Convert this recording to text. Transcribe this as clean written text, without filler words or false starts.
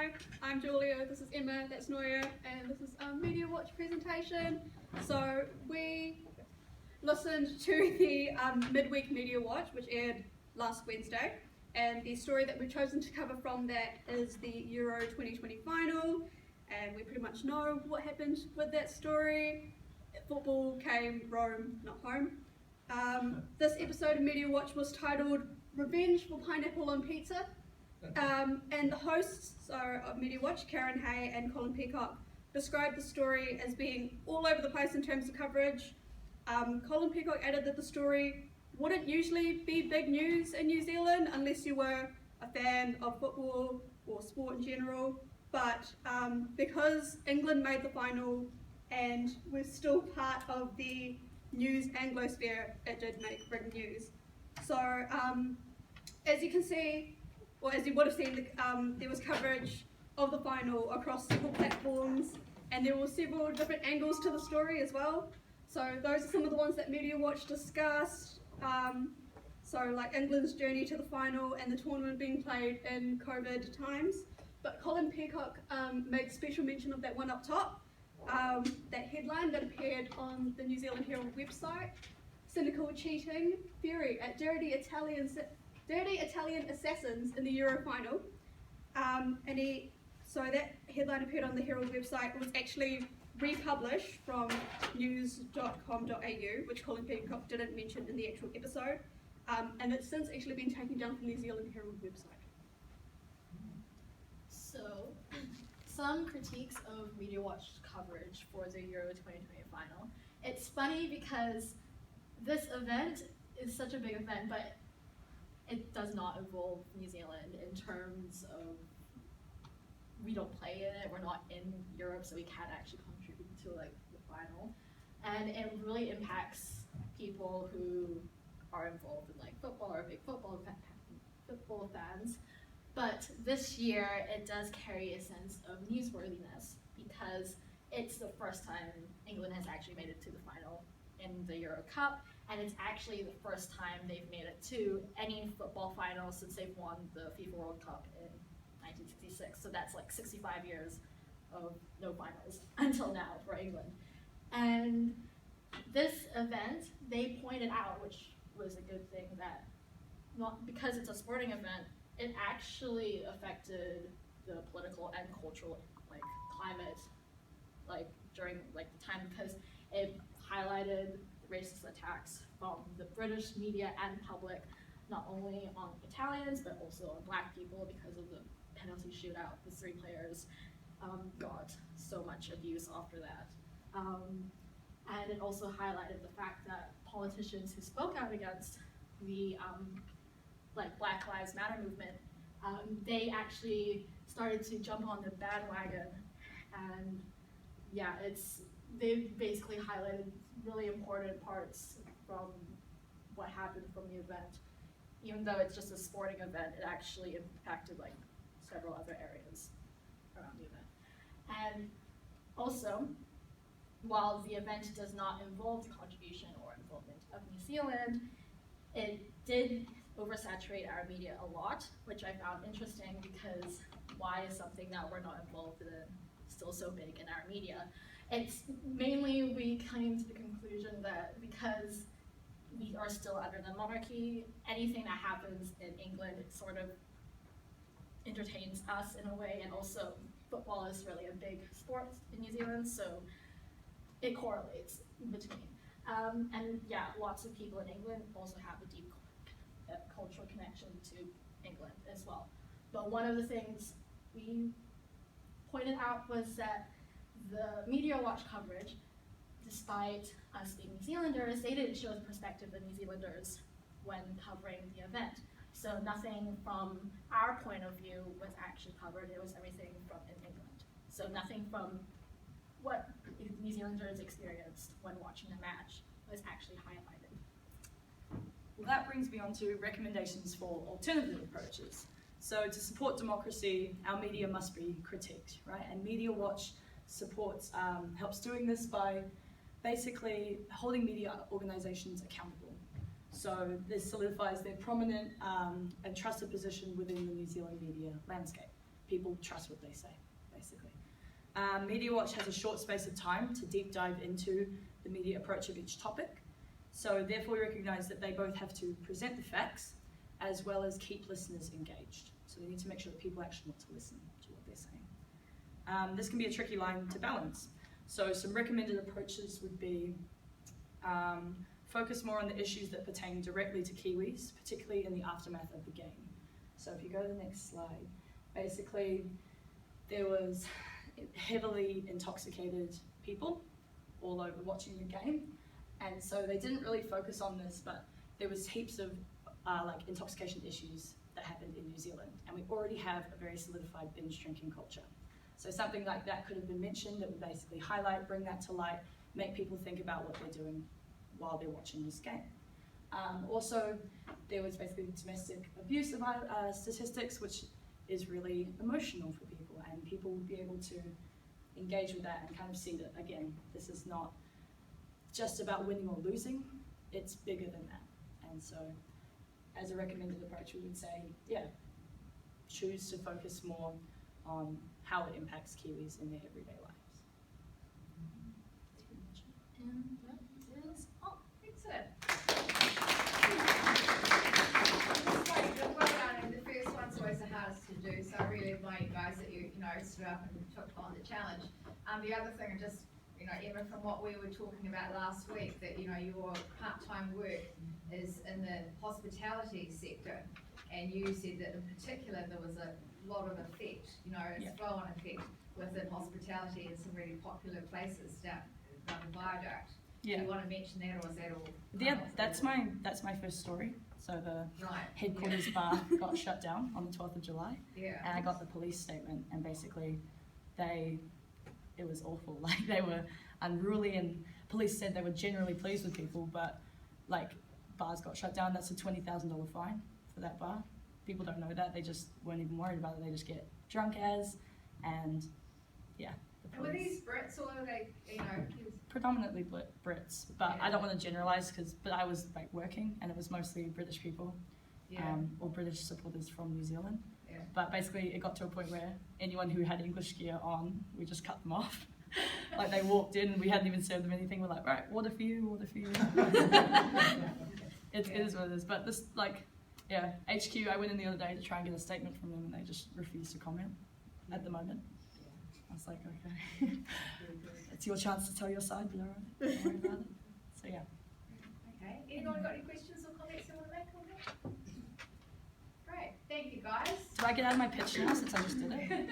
Hi, I'm Julia, this is Emma, that's Noya, and this is our Media Watch presentation. So we listened to the Midweek Mediawatch, which aired last Wednesday, and the story that we've chosen to cover from that is the Euro 2020 final, and we pretty much know what happened with that story. Football came Rome, not home. This episode of Media Watch was titled Revenge for Pineapple on Pizza. And the hosts of Media Watch, Karen Hay and Colin Peacock, described the story as being all over the place in terms of coverage. Colin Peacock added that the story wouldn't usually be big news in New Zealand unless you were a fan of football or sport in general, but because England made the final and we're still part of the news Anglosphere, it did make big news. So as you can see, or as you would have seen, there was coverage of the final across several platforms, and there were several different angles to the story as well. So those are some of the ones that Media Watch discussed. So like England's journey to the final and the tournament being played in COVID times. But Colin Peacock made special mention of that one up top, that headline that appeared on the New Zealand Herald website, Cynical Cheating Theory at Dirty Italian Assassins in the Euro final. So that headline appeared on the Herald website. It was actually republished from news.com.au, which Colin Peacock didn't mention in the actual episode, and it's since actually been taken down from the New Zealand Herald website. So, some critiques of Media Watch coverage for the Euro 2020 final. It's funny because this event is such a big event, but it does not involve New Zealand in terms of we don't play in it, we're not in Europe, so we can't actually contribute to like the final. And it really impacts people who are involved in like football or big football fans. But this year it does carry a sense of newsworthiness because it's the first time England has actually made it to the final in the Euro Cup, and it's actually the first time they've made it to any football final since they've won the FIFA World Cup in 1966. So that's like 65 years of no finals until now for England. And this event, they pointed out, which was a good thing, that not because it's a sporting event, it actually affected the political and cultural like climate like during like the time, because it highlighted racist attacks from the British media and public, not only on Italians but also on Black people because of the penalty shootout. The 3 players got so much abuse after that. And it also highlighted the fact that politicians who spoke out against the like Black Lives Matter movement, they actually started to jump on the bandwagon, and yeah, they basically highlighted really important parts from what happened from the event. Even though it's just a sporting event, it actually impacted like several other areas around the event. And also, while the event does not involve the contribution or involvement of New Zealand, it did oversaturate our media a lot, which I found interesting because why is something that we're not involved in still so big in our media? It's mainly we came to the conclusion that because we are still under the monarchy, anything that happens in England, it sort of entertains us in a way, and also football is really a big sport in New Zealand, so it correlates in between. And yeah, lots of people in England also have a deep cultural connection to England as well. But one of the things we pointed out was that the Media Watch coverage, despite us being New Zealanders, they didn't show the perspective of New Zealanders when covering the event. So nothing from our point of view was actually covered, it was everything from in England. So nothing from what New Zealanders experienced when watching the match was actually highlighted. Well, that brings me on to recommendations for alternative approaches. So to support democracy, our media must be critiqued, right? And Media Watch supports, helps doing this by basically holding media organizations accountable. So this solidifies their prominent and trusted position within the New Zealand media landscape. people trust what they say, basically. Mediawatch has a short space of time to deep dive into the media approach of each topic. So therefore we recognise that they both have to present the facts as well as keep listeners engaged. So they need to make sure that people actually want to listen to what they're saying. This can be a tricky line to balance. So some recommended approaches would be focus more on the issues that pertain directly to Kiwis, particularly in the aftermath of the game. So if you go to the next slide, basically there was heavily intoxicated people all over watching the game, and so they didn't really focus on this, but there was heaps of like intoxication issues that happened in New Zealand, and we already have a very solidified binge drinking culture. So something like that could have been mentioned that would basically highlight, bring that to light, make people think about what they're doing while they're watching this game. Also, there was basically domestic abuse statistics, which is really emotional for people, and people will be able to engage with that and kind of see that, again, this is not just about winning or losing, it's bigger than that. And so, as a recommended approach, we would say, yeah, choose to focus more on how it impacts Kiwis in their everyday lives. And that is all. Excellent. Well done, and the first one's always the hardest to do, so I really admire you guys that you stood up and took on the challenge. The other thing, just Emma, from what we were talking about last week, that your part-time work is in the hospitality sector, and you said that in particular there was a lot of effect, a flow-on effect within hospitality in some really popular places down the viaduct. Yeah. Do you want to mention that, or is that all? Yeah, that's my first story. So the headquarters bar got shut down on the 12th of July, and I got the police statement, and basically it was awful. Like, they were unruly, and police said they were generally pleased with people, but like, bars got shut down. That's a $20,000 fine for that bar. People don't know that. They just weren't even worried about it. They just get drunk as, and yeah. The Were these Brits, or were they, predominantly Brits, but I don't want to generalise but I was like working, and it was mostly British people, or British supporters from New Zealand. Yeah. But basically it got to a point where anyone who had English gear on, we just cut them off. Like, they walked in, we hadn't even served them anything, we're like, right, water for you, water for you. It is what it is, but this, like, HQ, I went in the other day to try and get a statement from them, and they just refused to comment at the moment. I was like, okay, it's your chance to tell your side, but alright, don't worry about it. So yeah. Okay, anyone got any questions or comments they want to make on that? Great, thank you guys. Do I get out of my pitch now since I just did it?